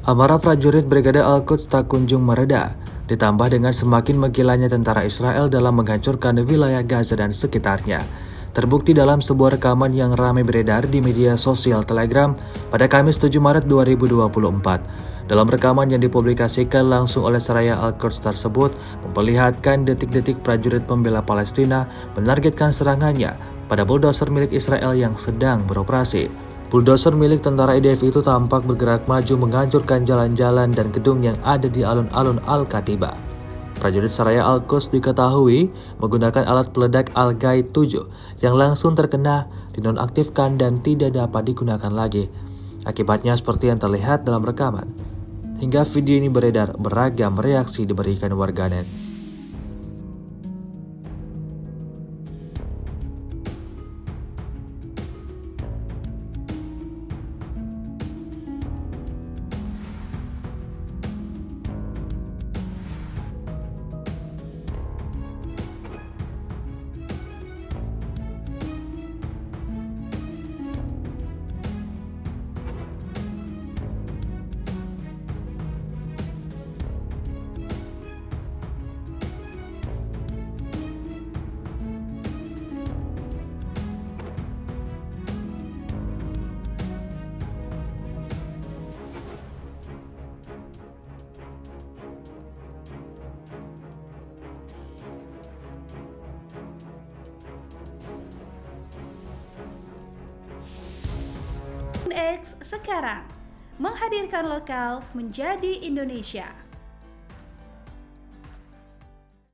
Amarah prajurit Brigade Al-Quds tak kunjung mereda, ditambah dengan semakin menggilanya tentara Israel dalam menghancurkan wilayah Gaza dan sekitarnya. Terbukti dalam sebuah rekaman yang ramai beredar di media sosial Telegram pada Kamis 7 Maret 2024. Dalam rekaman yang dipublikasikan langsung oleh Seraya Al-Quds tersebut, memperlihatkan detik-detik prajurit pembela Palestina menargetkan serangannya pada bulldozer milik Israel yang sedang beroperasi. Bulldozer milik tentara IDF itu tampak bergerak maju menghancurkan jalan-jalan dan gedung yang ada di alun-alun Al-Katiba. Prajurit Seraya Al-Quds diketahui menggunakan alat peledak Al-Gaid 7 yang langsung terkena, dinonaktifkan dan tidak dapat digunakan lagi. Akibatnya seperti yang terlihat dalam rekaman. Hingga video ini beredar, beragam reaksi diberikan warganet. X sekarang menghadirkan lokal menjadi Indonesia.